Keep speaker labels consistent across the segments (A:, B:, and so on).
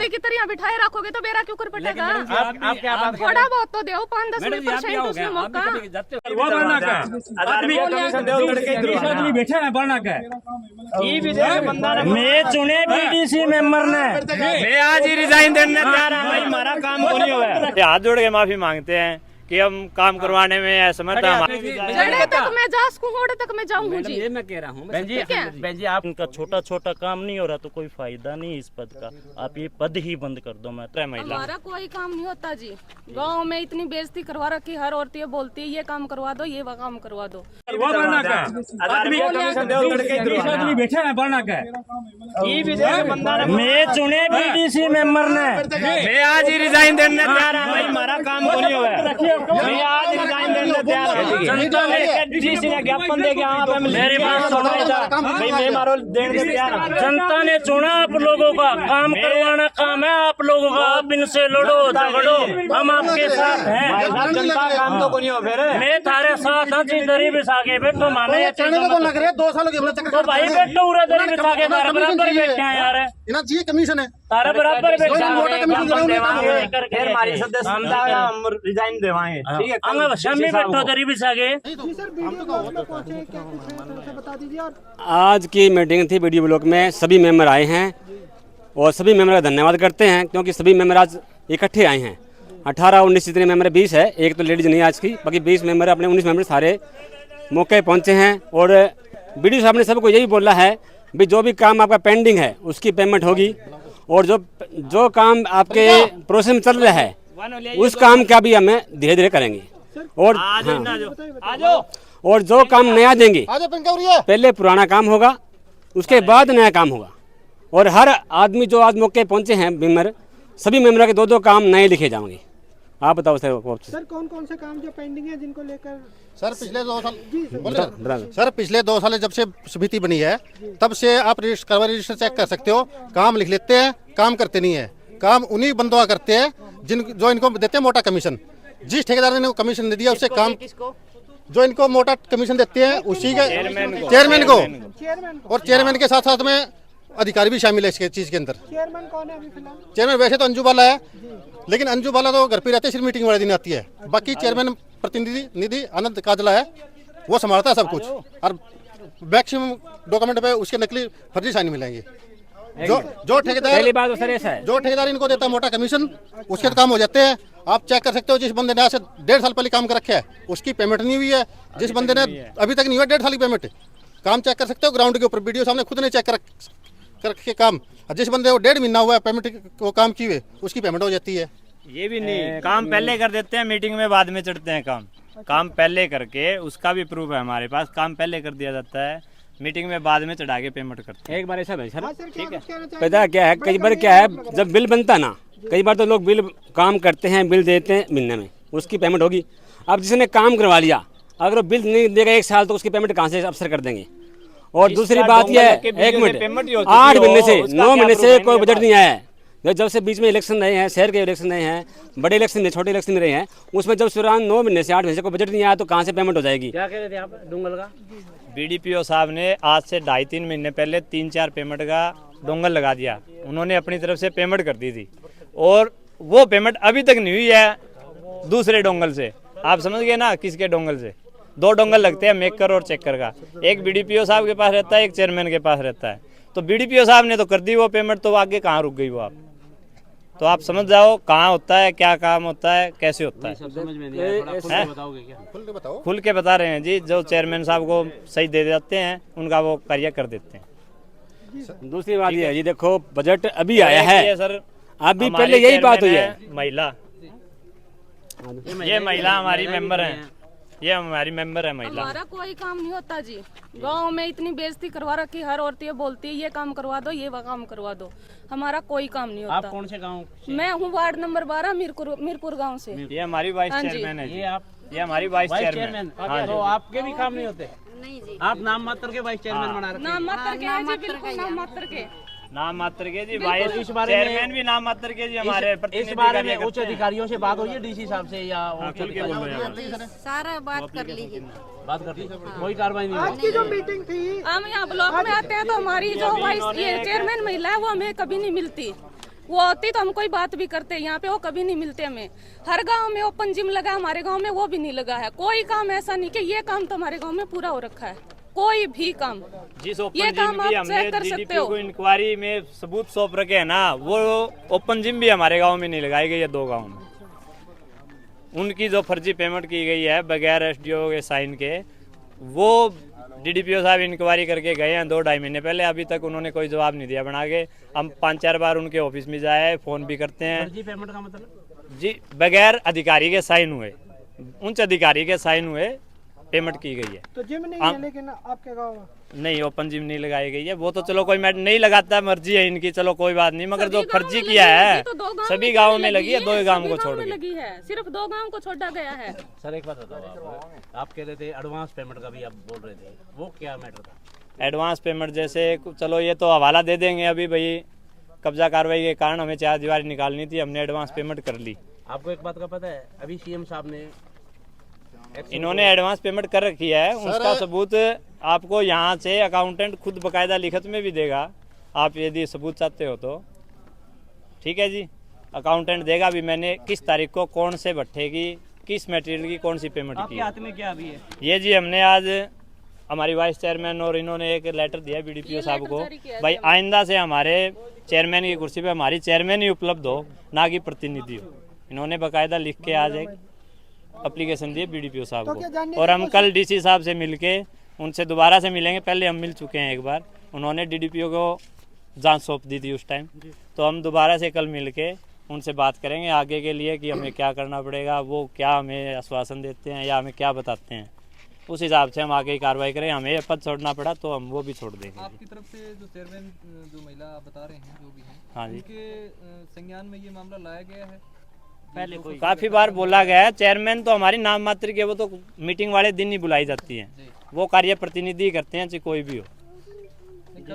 A: की तरह बिठाए रखोगे तो बेरा क्यों कर पटेगा? थोड़ा बहुत तो दो 5-10% उसमें मौका।
B: आदमी बैठे हैं बढ़ना का।
C: मैं चुने बीडीसी मेंबर ने, मैं आज ही रिजाइन देने जा रहा हूँ। हमारा काम को नहीं हुआ। हाथ जोड़ के माफी मांगते हैं कि हम काम करवाने में असमर्थ हैं।
A: जड़े तक मैं जा सकूं, ओड़े तक मैं जाऊंगी जी।
B: ये मैं कह रहा हूँ
C: बहन जी आप उनका छोटा छोटा काम नहीं हो रहा तो कोई फायदा नहीं इस पद का। आप ये पद ही बंद कर दो। मैं महिला
A: हमारा कोई काम नहीं होता जी। गांव में इतनी बेइज्जती करवा रखी, हर औरत ये बोलती है ये काम करवा दो, ये काम करवा दो।
B: वो बढ़ना का आदमी बैठे हैं बढ़ना का।
C: मैं चुने बीडीसी मेंबर ने, मैं आज ही रिजाइन देने जा रहा हूँ। हमारा काम को नहीं हुआ। मैं आज रिजाइन देने तैयार हूँ। जनता ने डीसी ने ज्ञापन दे के मेरी बात सुन रही था भाई, मैं मारो देने तैयार हूँ। जनता ने चुना आप लोगों का, काम करवाना काम है आप लोगों का। आप इनसे लड़ो झगड़ो, हम आपके साथ हैं। जनता काम तो नहीं हो फिर मैं थारे साथ हूँ। दरी बिछा के बैठो माने
D: लग रहे 2 सालों के
C: तो भाई बैठो पूरा दरी बिछा के तारे बराबर बैठे हैं यार।
D: इना जी कमीशन है
C: तारे बराबर बैठे हैं।
D: हम
C: रिजाइन देवाएंगे ठीक है। हम शामी बैठो दरी बिछा के।
E: आज की मीटिंग थी वीडियो ब्लॉक में, सभी मेंबर आए हैं और सभी मेंबर का धन्यवाद करते हैं क्योंकि सभी मेंबर आज इकट्ठे आए हैं। 18-19 जितने मेंबर 20 है, एक तो लेडीज नहीं आज की, बाकी 20 मेंबर अपने 19 मेंबर सारे मौके पहुंचे हैं। और बीडीओ साहब ने सबको यही बोला है भी जो भी काम आपका पेंडिंग है उसकी पेमेंट होगी और जो काम आपके प्रोसेस में चल रहा है उस काम का भी हमें धीरे धीरे करेंगे। और और जो काम नया देंगे पहले पुराना काम होगा उसके बाद नया काम होगा। और हर आदमी जो आज मौके पहुंचे हैं मेंबर, सभी मेंबर के 2-2 काम नए लिखे जाएंगे। आप बताओ सर
F: कौन कौन से काम जो पेंडिंग है जिनको लेकर?
D: सर पिछले 2 साल सर पिछले 2 साल जब से समिति बनी है तब से आप रजिस्टर चेक कर सकते हो। काम लिख लेते हैं, काम करते नहीं है। काम उन्हीं बंदों का करते हैं जो इनको देते हैं मोटा कमीशन। जिस ठेकेदार ने कमीशन नहीं दिया उससे काम, जो इनको मोटा कमीशन देते हैं उसी के चेयरमैन को, और चेयरमैन के साथ साथ में अधिकारी भी शामिल है इस चीज के अंदर।
F: चेयरमैन कौन है अभी फिलहाल?
D: चेयरमैन वैसे तो अंजू बाला है, लेकिन अंजू बाला तो घर पे रहते, सिर्फ मीटिंग वाले दिन आती है। बाकी चेयरमैन प्रतिनिधि आनंद काजला है, वो संभालता है सब कुछ। और मैक्सिमम डॉक्यूमेंट पे उसके नकली फर्जी साइन मिलेंगे। जो ठेकेदार इनको देता है मोटा कमीशन, उसके काम हो जाते हैं। आप चेक कर सकते हो, जिस बंदे ने आज से 1.5 साल पहले काम कर रखा है उसकी पेमेंट नहीं हुई है। जिस बंदे ने अभी तक नहीं हुआ 1.5 साल की पेमेंट, काम चेक कर सकते हो ग्राउंड के ऊपर। वीडियो सामने खुद ने चेक कर रखे काम। जिस बंदे को 1.5 महीना हुआ है पेमेंट को काम की हुए उसकी पेमेंट हो जाती है।
C: ये भी नहीं, काम पहले कर देते हैं, मीटिंग में बाद में चढ़ते हैं। काम पहले करके उसका भी प्रूफ है हमारे पास। काम पहले कर दिया जाता है, मीटिंग में बाद में चढ़ा के पेमेंट करते हैं।
E: एक बार ऐसा है सर, ठीक है, पता क्या है, कई बार क्या है जब बिल बनता है ना, कई बार तो लोग बिल काम करते हैं, बिल देते हैं महीने में, उसकी पेमेंट होगी। अब जिसने काम करवा लिया अगर बिल नहीं देगा 1 साल तो उसकी पेमेंट कहाँ से अफसर कर देंगे। और दूसरी बात यह है, 1 मिनट, 8 महीने से 9 महीने से कोई बजट नहीं आया है। जब से बीच में इलेक्शन रहे हैं, शहर के इलेक्शन रहे हैं, बड़े इलेक्शन में, छोटे इलेक्शन में रहे हैं, उसमें जब सुरान 9 महीने से 8 महीने से कोई बजट नहीं आया तो कहाँ से पेमेंट हो जाएगी।
C: क्या कह रहे थे आप डोंगल का? बीडीपीओ साहब ने आज से 2.5-3 महीने पहले 3-4 पेमेंट का डोंगल लगा दिया। उन्होंने अपनी तरफ से पेमेंट कर दी थी और वो पेमेंट अभी तक नहीं हुई है दूसरे डोंगल से। आप समझ गए ना किसके डोंगल से? 2 डोंगल लगते हैं, मेकर और चेकर का। एक बीडीपीओ साहब के पास रहता है, एक चेयरमैन के पास रहता है। तो बीडीपीओ साहब ने तो कर दी वो पेमेंट, तो आगे कहाँ रुक गई वो? आप तो आप समझ जाओ कहाँ होता है, क्या काम होता है, कैसे होता है।
E: समझ में नहीं आया, थोड़ा बताओगे क्या?
C: खुल के बता रहे हैं जी। जो चेयरमैन साहब को सही दे जाते हैं उनका वो कार्य कर देते हैं।
E: दूसरी बात ये है जी, देखो बजट अभी आया है
C: सर,
E: अभी पहले यही बात हुई है।
C: महिला, ये महिला हमारी मेंबर है, ये हमारी मेंबर है महिला।
A: हमारा कोई काम नहीं होता जी। गांव में इतनी बेइज्जती करवा रखी, हर औरत ये बोलती है ये काम करवा दो, ये काम करवा दो। हमारा कोई काम नहीं होता।
B: आप कौन से गाँव?
A: मैं हूँ वार्ड नंबर 12 मीरपुर गांव से।
C: ये हमारी वाइस चेयरमैन है। ये हमारी वाइस चेयरमैन।
B: तो आपके भी काम नहीं होते?
G: नहीं जी,
B: आप नाम मात्र के वाइस चेयरमैन बना रखे?
A: नाम मात्र के है जी, बिल्कुल नाम मात्र के।
C: नाम मात्र के जी, वाइस चेयरमैन भी नाम मात्र के जी हमारे।
B: इस बारे में उच्च अधिकारियों से बात हुई है, डीसी साहब से या
G: सारा बात कर ली है।
B: बात कर ली, कोई कार्रवाई नहीं
F: आज की जो मीटिंग थी,
A: हम यहाँ ब्लॉक में आते हैं तो हमारी जो वाइस ये चेयरमैन महिला है वो हमें कभी नहीं मिलती। वो होती तो हम कोई बात भी करते, यहाँ पे वो कभी नहीं मिलते हमें। हर गांव में ओपन जिम लगा, हमारे गांव में वो भी नहीं लगा है। कोई काम ऐसा नहीं कि ये काम तो हमारे गांव में पूरा हो रखा है, कोई भी काम।
C: जिस ओपन
A: ये
C: जिम
A: काम
C: की
A: आप
C: हमने
A: चेक कर सकते
C: डीडीपीओ
A: हो।
C: को इंक्वायरी में सबूत सौंप रखे हैं ना, वो ओपन जिम भी हमारे गांव में नहीं लगाई गई है 2 गांव में। उनकी जो फर्जी पेमेंट की गई है बगैर एसडीओ के साइन के, वो डीडीपीओ साहब इंक्वायरी करके गए हैं 2-2.5 महीने पहले, अभी तक उन्होंने कोई जवाब नहीं दिया बना के। हम 5-4 बार उनके ऑफिस में जाए, फोन भी करते हैं।
B: फर्जी पेमेंट का मतलब
C: जी, बगैर अधिकारी के साइन हुए, उच्च अधिकारी के साइन हुए पेमेंट की गई है।
F: तो जिम नहीं है लेकिन आपके गांव में
C: नहीं, ओपन जिम नहीं लगाई गई है। वो तो चलो कोई मैटर नहीं लगाता, मर्जी है इनकी, चलो कोई बात नहीं, मगर जो फर्जी किया है सभी गाँव में लगी है, 2 गाँव को छोड़ के
A: लगी है, सिर्फ 2 गांव को छोड़ा गया है।
B: सर एक बात बताओ, आप कह रहे थे एडवांस पेमेंट का भी आप बोल रहे थे, वो क्या मैटर था?
C: एडवांस पेमेंट जैसे चलो ये तो हवाला दे देंगे, अभी भाई कब्जा कार्रवाई के कारण हमें 4 दीवारी निकालनी थी, हमने एडवांस पेमेंट कर ली।
B: आपको एक बात का पता है, अभी सीएम साहब ने
C: इन्होंने एडवांस पेमेंट कर रखी है, उसका सबूत आपको यहाँ से अकाउंटेंट खुद बकायदा लिखत में भी देगा, आप यदि सबूत चाहते हो तो। ठीक है जी, अकाउंटेंट देगा भी मैंने किस तारीख को कौन से भट्ठे की किस मटेरियल की कौन सी पेमेंट की।
B: आपके हाथ में क्या अभी है?
C: ये जी हमने आज हमारी वाइस चेयरमैन और इन्होंने एक लेटर दिया बीडीपीओ साहब को, भाई आइंदा से हमारे चेयरमैन की कुर्सी पे हमारी चेयरमैन ही उपलब्ध हो, ना कि प्रतिनिधि हो। इन्होंने बाकायदा लिख के आज एक एप्लीकेशन दिए बीडीपीओ साहब को, और हम कल डीसी साहब से मिलके उनसे दोबारा से मिलेंगे। पहले हम मिल चुके हैं एक बार, उन्होंने डीडीपीओ को जांच सौंप दी थी उस टाइम, तो हम दोबारा से कल मिलके उनसे बात करेंगे आगे के लिए कि हमें क्या करना पड़ेगा, वो क्या हमें आश्वासन देते हैं या हमें क्या बताते हैं, उस हिसाब से हम आगे की कार्रवाई करें। हमें पद छोड़ना पड़ा तो हम वो भी छोड़ देंगे।
H: आपकी तरफ से जो चेयरमैन जो महिला आप बता रहे हैं जो भी हैं,
C: हाँ जी,
H: उनके संज्ञान में ये मामला लाया गया है?
B: पहले कोई
C: काफ़ी बार बोला गया है, चेयरमैन तो हमारी नाम मात्र की है, वो तो मीटिंग वाले दिन ही बुलाई जाती है, वो कार्य प्रतिनिधि करते हैं चाहे कोई भी हो।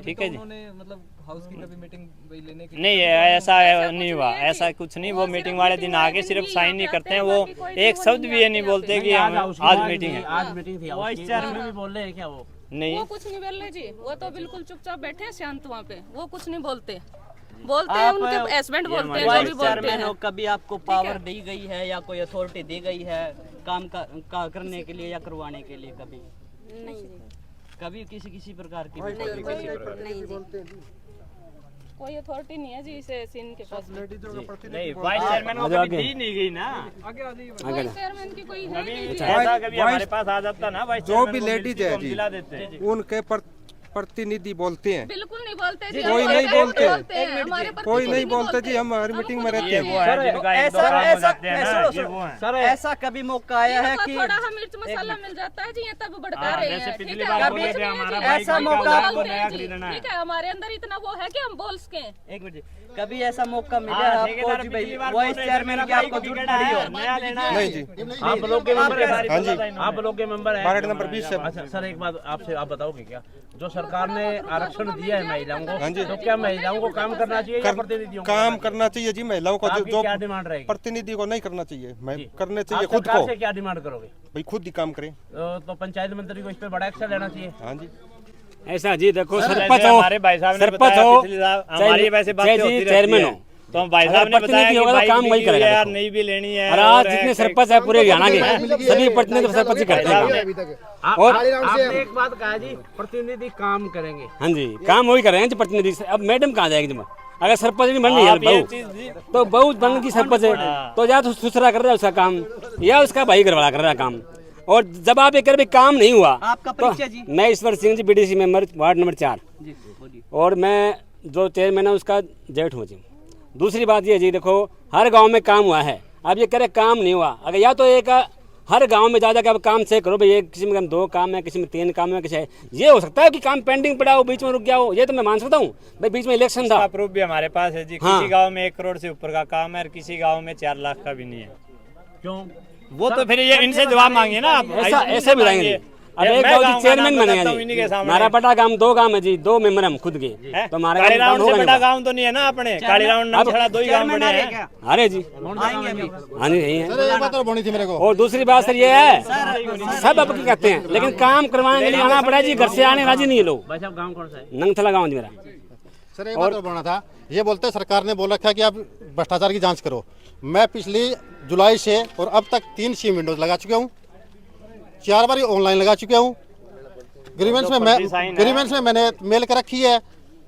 C: ठीक है जी,
H: उन्होंने मतलब हाउस की कभी मीटिंग वही लेने की
C: नहीं ऐसा नहीं हुआ, ऐसा कुछ नहीं। वो मीटिंग वाले दिन आके सिर्फ साइन नहीं करते हैं, वो एक शब्द भी ये नहीं बोलते कि आज मीटिंग है।
B: आज मीटिंग थी, वाइस चेयरमैन भी बोल रहे हैं क्या? वो
C: नहीं,
A: कुछ नहीं बोल रहे जी, वो तो बिल्कुल चुपचाप बैठे हैं शांत वहाँ पे, वो कुछ नहीं बोलते हैं उनके हस्बैंड बोलते हैं, जो भी बोलते हैं।
I: कभी आपको पावर दी गई है या कोई अथॉरिटी दी गई है काम का करने के लिए या करवाने के लिए? कभी
G: नहीं
I: कभी किसी प्रकार की
A: कोई अथॉरिटी नहीं है जी इसे सीन के पास।
C: नहीं, वाइस चेयरमैन को कभी दी नहीं गई ना,
A: वाइस चेयरमैन की कोई है नहीं जी।
C: ऐसा कभी हमारे पास आ जाता ना वाइस
J: जो भी
C: चेयरमैन को
J: लेडीज
C: मिलती तो
J: है
C: हम
J: जी,
C: दिला देते।
J: उनके प्रतिनिधि बोलते हैं,
A: बिल्कुल नहीं बोलते जी,
J: कोई नहीं बोलते,
A: हमारे
J: कोई नहीं बोलते जी, हम हमारी मीटिंग में रहते
C: ये वो
J: हैं।
C: है जिनका एक दो काम हो जाते हैं ना, ये वो है।
I: सर ऐसा कभी मौका आया है कि
A: थोड़ा सा मिर्च मसाला मिल जाता है जी, ये तब भड़का रहे
C: जैसे
A: हैं।
C: पिछली
A: ठीक है,
C: बार
A: कभी
C: बोले थे
A: नहीं
C: हमारा
A: जी,
C: बाइक
I: ऐसा
C: निकाल
I: मौका
C: के
A: बोलते
C: नया
A: हैं जी।
C: खरीदना है।
A: ठीक है, हमारे अंदर इतना वो है कि हम बोल सके।
I: एक मिनट, कभी ऐसा मौका मिला
C: हाँ,
I: है
C: ठेकेदार
I: आपको
C: पिछली बार
I: वाइस
C: बोल रहे थे,
I: चेयरमैन
C: मेरा
I: की
C: बाइक
I: आपको
C: भी
I: जरूरत
C: गड़ा
I: पड़ी हो?
C: है, नया लेना है।
J: नहीं जी,
B: आप ब्लॉक के मेंबर है?
J: हाँ जी,
B: आप ब्लॉक के मेंबर है?
J: वार्ड नंबर 20 से।
B: अच्छा सर, एक बात आपसे आप बताओगे क्या, जो सरकार ने आरक्षण दिया है महिलाओं को,
J: हाँ जी,
B: तो क्या महिलाओं को काम करना चाहिए या प्रतिनिधियों को?
J: काम करना चाहिए जी, महिलाओं को
B: आपकी
J: जो
B: क्या डिमांड रहेगी?
J: प्रतिनिधि को नहीं करना चाहिए, मैं
B: जी।
J: करने
B: आप
J: चाहिए खुद
B: सरकार
J: को,
B: से क्या डिमांड करोगे?
J: भाई खुद ही काम करें।
B: तो पंचायत मंत्री को इस पे बड़ा एक्शन लेना चाहिए।
J: हाँ जी,
E: ऐसा जी देखो,
C: जैसे
E: सरपंच हो,
C: हमारे भाई साहब ने
E: सरपंच
C: बताया
E: हो,
C: पिछली बार, हमारी वैसे बातें
E: चाहे
C: होती
E: जी
C: रहती
E: चेयरमैन
C: है।
E: हो,
C: तो हम भाई
E: अगर
C: साहब ने बताया
E: प्रतिनिधि
C: कि
E: होगा तो
C: बाइक
E: काम वही
C: बिकी हुई है
E: करेगा
C: यार,
E: देखो।
C: नहीं भी लेनी है।
E: और आज जितने सरपंच है पूरे हरियाणा के सभी प्रतिनिधि सरपंच ही करते हैं काम। और
B: आपने एक बात कहा जी, प्रतिनिधि काम करेंगे।
E: हाँ जी, काम वही कर रहे हैं जी प्रतिनिधि से। अब मैडम कहाँ जाएगी जब अगर सरपंच नहीं बन रही है बहू, तो बहू बन की सरपंच है तो या तो सुसरा कर रहा है उसका काम या उसका भाई घरवाला कर रहा है काम। और जब आप ये कर भी काम नहीं हुआ,
I: आपका
E: तो
I: परिचय जी?
E: मैं Ishwar Singh ji, BDC member ward number 4,
I: जी बोलिए।
E: और मैं जो चेयरमैन है उसका जेठ हूँ जी। दूसरी बात ये जी देखो, हर गांव में काम हुआ है, अब ये करे काम नहीं हुआ, अगर या तो एक हर गांव में जा जाकर काम से करो भाई, ये किसी में 2 काम है, किसी में 3 काम है, किसी है। ये हो सकता है कि काम पेंडिंग पड़ा हो, बीच में रुक गया हो, ये तो मैं मान सकता हूँ भाई, बीच में इलेक्शन था।
C: प्रूफ भी हमारे पास है जी,
E: हाँ।
C: किसी गांव में 1 करोड़ से ऊपर का काम है और किसी गांव में 4 लाख का भी नहीं है।
B: क्यों?
C: वो तो फिर ये इनसे जवाब मांगिए ना आप,
E: ऐसे भी रहेंगे। अब एक गाँव जी चेयरमैन बनेगा जी, नारा पटा गांव 2 गांव है जी, 2 मेंबर हम खुद के, तो हमारा
C: काली
E: काम
C: राउंड से
E: होगा
C: बड़ा
E: नहीं।
C: गांव तो नहीं है ना अपने, काली राउंड नाम छड़ा 2 ही गांव बने हैं।
E: अरे जी
I: आएंगे अभी।
E: हाँ जी, यही है।
D: सर एक बात और बोनी थी मेरे को।
E: और दूसरी बात सर ये है, सब अब की कहते हैं, लेकिन काम करवाने के लिए आना पड़ा जी, घर से आने राजी नहीं है लोग।
B: भाई साहब गाँव कौन सा है?
E: नंगथला गाँव जी मेरा।
D: सर एक बात और बोलना था, ये बोलते हैं सरकार ने बोल रखा है कि आप भ्रष्टाचार की जांच करो। मैं पिछली जुलाई से और अब तक 3 सिम विंडोज लगा चुका हूँ, 4 बार ऑनलाइन लगा चुका हूँ। ग्रीवेंस में मैंने मेल कर रखी है,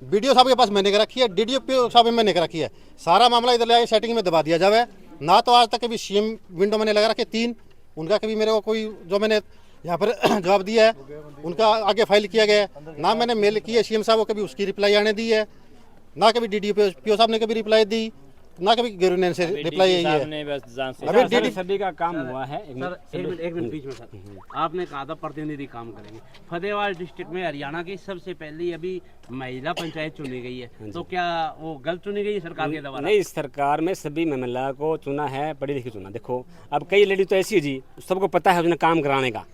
D: बीडीओ साहब के पास मैंने कर रखी है, डीडीओ साहब में मैंने कर रखी है। सारा मामला इधर ले आके सेटिंग में दबा दिया जावे। ना तो आज तक कभी सीएम विंडो मैंने लगा रखे 3, उनका कभी मेरे को कोई जो मैंने यहाँ पर जवाब दिया है उनका आगे फाइल किया गया है। ना मैंने मेल की है सीएम साहब को, कभी उसकी रिप्लाई आने दी है, ना कभी डीडीओ साहब ने कभी रिप्लाई दी, ना कभी गवर्नर से रिप्लाई यही है।
E: अभी डीडी सभी का काम हुआ है।
B: सर एक मिनट बीच में सर, आपने कहा था प्रतिनिधि काम करेंगे। फतेहाबाद डिस्ट्रिक्ट में हरियाणा की सबसे पहली अभी महिला पंचायत चुनी गई है, तो क्या वो गलत चुनी गई है सरकार के द्वारा?
E: नहीं, सरकार में सभी महिला को चुना है, पढ़ी लिखी चुना। देखो अब कई लेडी तो ऐसी है जी, सबको पता है उन्हें काम कराने का।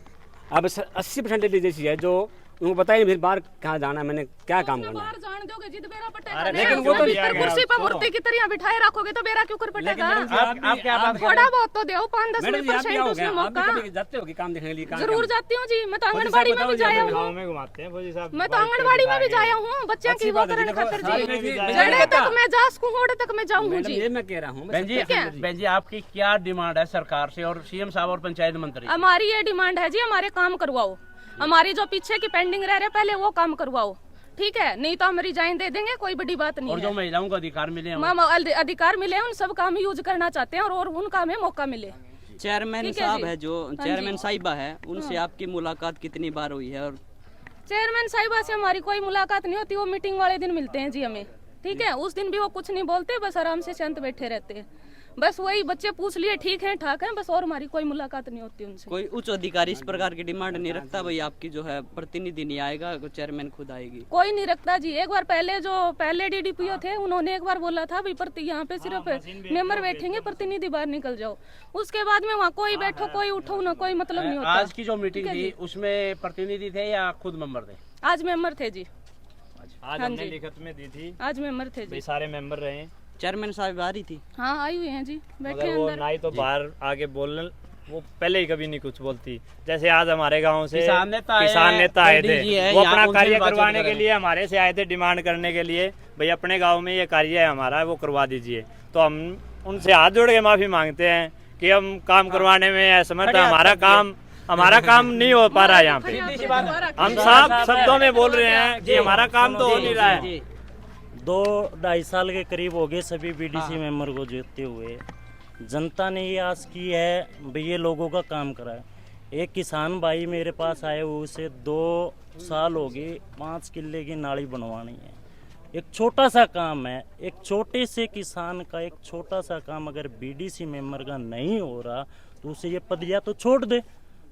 E: अब 80% लेडी जैसी है जो उनको पता ही नहीं बाहर कहाँ जाना है, मैंने क्या काम करना है।
A: जान दोगे जिद बेरा पटेगा,
E: लेकिन वो तो
A: कुर्सी पर मूर्ति की तरह बिठाए रखोगे तो बेरा क्यों कर पटेगा?
B: आप क्या बात
A: थोड़ा बहुत तो दो 5-10
E: मैडम जी, आप क्या हो
A: उसमें
E: गया? आप
A: मौका।
E: भी कभी जाते हो कि काम देखने के लिए?
A: जरूर जाती हूँ जी, मैं तो आंगनबाड़ी में भी जाया हूँ,
C: में घुमाते हैं फौजी साहब।
A: मैं तो आंगनबाड़ी में भी जाया हूँ बच्चों की वो करने खातिर जी। जड़े तक मैं जा सकूँ, होड़े तक मैं जाऊँ जी।
E: ये मैं कह रहा हूँ।
B: बहन जी आपकी क्या डिमांड है सरकार से और सीएम साहब और पंचायत मंत्री?
A: हमारी ये डिमांड है जी, हमारे काम करवाओ, हमारी जो पीछे की पेंडिंग रह रहे पहले वो काम करवाओ, ठीक है? नहीं तो हम रिजाइन दे देंगे, कोई बड़ी बात नहीं
B: और
A: है।
B: जो महिलाओं को अधिकार मिले हैं,
A: अधिकार मिले उन सब काम यूज करना चाहते हैं और उन काम में मौका मिले।
I: चेयरमैन साहब है जो चेयरमैन साहिबा है, उनसे आपकी मुलाकात कितनी बार हुई है? और
A: चेयरमैन साहिबा से हमारी कोई मुलाकात नहीं होती, वो मीटिंग वाले दिन मिलते हैं जी हमें, ठीक है? उस दिन भी वो कुछ नहीं बोलते, बस आराम से शांत बैठे रहते हैं। बस वही बच्चे पूछ लिए ठीक है ठाक है, बस और हमारी कोई मुलाकात नहीं होती उनसे।
I: कोई उच्च अधिकारी इस प्रकार की डिमांड नहीं रखता भाई आपकी जो है प्रतिनिधि नहीं आएगा, चेयरमैन खुद आएगी?
A: कोई नहीं रखता जी। एक बार पहले जो पहले डीडीपीओ थे उन्होंने एक बार बोला था भाई यहाँ पे सिर्फ मेंबर बैठेंगे, प्रतिनिधि बाहर निकल जाओ। उसके बाद में वहाँ कोई बैठो कोई उठो ना, कोई मतलब नहीं होता।
B: आज की जो मीटिंग थी उसमें प्रतिनिधि थे या खुद मेंबर थे?
A: आज मेंबर थे जी।
C: आज हमने लिखित में दी थी,
A: आज मेंबर थे जी,
C: सारे मेंबर रहे।
I: चेयरमैन साहब आ रही थी?
A: हाँ आई हुई हैं जी, बैठे
C: वो
A: अंदर।
C: ना ही तो बाहर आके बोलने, वो पहले ही कभी नहीं कुछ बोलती। जैसे आज हमारे गांव से
B: किसान नेता
C: आए थे, वो अपना कार्य करवाने के
B: करें।
C: लिए हमारे से आए थे, डिमांड करने के लिए भाई अपने गांव में ये कार्य है हमारा, वो करवा दीजिए। तो हम उनसे हाथ जोड़ के माफी मांगते हैं कि हम काम करवाने में असमर्थ है, हमारा काम नहीं हो पा रहा है यहाँ पे। हम साफ शब्दों में बोल रहे हैं कि हमारा काम तो हो नहीं रहा है।
K: 2-2.5 साल के करीब हो गए सभी बीडीसी मेंबर को जीतते हुए। जनता ने ये आस की है भाई ये लोगों का काम कराए। एक किसान भाई मेरे पास आए हुए, उसे 2 साल हो गए 5 किले की नाली बनवानी है। एक छोटा सा काम है, एक छोटे से किसान का एक छोटा सा काम अगर बीडीसी मेंबर का नहीं हो रहा तो उसे ये पद या तो छोड़ दे।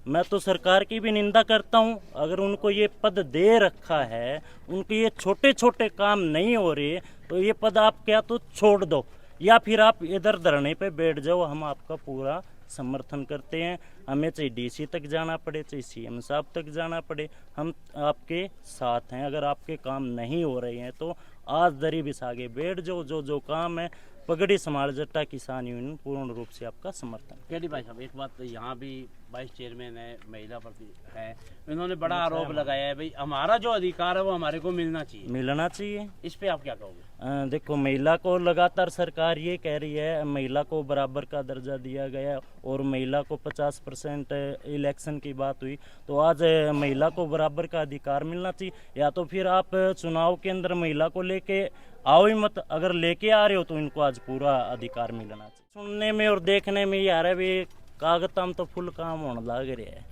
K: मैं तो सरकार की भी निंदा करता हूँ, अगर उनको ये पद दे रखा है, उनके ये छोटे छोटे काम नहीं हो रहे तो ये पद आप क्या तो छोड़ दो या फिर आप इधर धरने पे बैठ जाओ। हम आपका पूरा समर्थन करते हैं, हमें चाहे डीसी तक जाना पड़े, चाहे सीएम साहब तक जाना पड़े, हम आपके साथ हैं। अगर आपके काम नहीं हो रहे हैं तो आज दरी बिछा के बैठ जाओ, जो काम है पगड़ी समाज जट्टा किसान यूनियन पूर्ण रूप से आपका समर्थन।
B: केडी भाई साहब एक बात, यहाँ भी वाइस चेयरमैन है, महिला प्रति है, इन्होंने बड़ा आरोप लगाया है भाई हमारा जो अधिकार है वो हमारे को मिलना चाहिए। इस पे आप क्या कहोगे?
K: देखो, महिला को लगातार सरकार ये कह रही है महिला को बराबर का दर्जा दिया गया और महिला को 50% इलेक्शन की बात हुई, तो आज महिला को बराबर का अधिकार मिलना चाहिए। या तो फिर आप चुनाव के अंदर महिला को लेके आओ ही मत, अगर लेके आ रहे हो तो इनको आज पूरा अधिकार मिलना चाहिए। सुनने में और देखने में यार अभी कागताम तो फुल काम होने लग रहे हैं,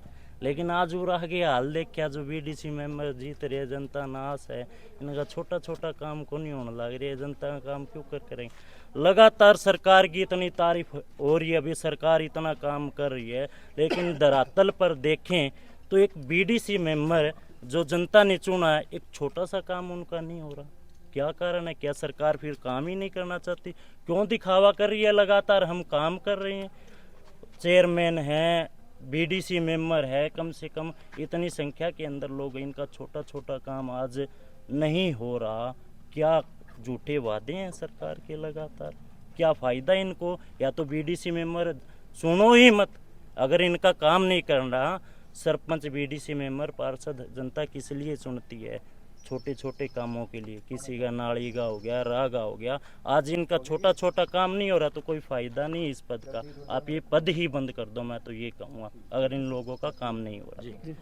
K: लेकिन आज वो रह गया हाल देख क्या जो बीडीसी मेंबर जीत रहे, जनता नाश है, इनका छोटा छोटा काम को नहीं होने लग रही है, जनता का काम क्यों करेंगे। लगातार सरकार की इतनी तारीफ हो रही है, अभी सरकार इतना काम कर रही है, लेकिन धरातल पर देखें तो एक बीडीसी मेंबर जो जनता ने चुना है, एक छोटा सा काम उनका नहीं हो रहा। क्या कारण है? क्या सरकार फिर काम ही नहीं करना चाहती? क्यों दिखावा कर रही है? लगातार हम काम कर रहे हैं, चेयरमैन है, बीडीसी मेंबर है, कम से कम इतनी संख्या के अंदर लोग, इनका छोटा छोटा काम आज नहीं हो रहा। क्या झूठे वादे हैं सरकार के लगातार? क्या फ़ायदा इनको? या तो बीडीसी मेंबर सुनो ही मत, अगर इनका काम नहीं कर रहा, सरपंच बीडीसी मेंबर पार्षद जनता किस लिए चुनती है? छोटे छोटे कामों के लिए, किसी का नाली का हो गया, राह का हो गया। आज इनका छोटा छोटा काम नहीं हो रहा तो कोई फायदा नहीं है इस पद का। आप ये पद ही बंद कर दो, मैं तो ये कहूँगा, अगर इन लोगों का काम नहीं हो रहा।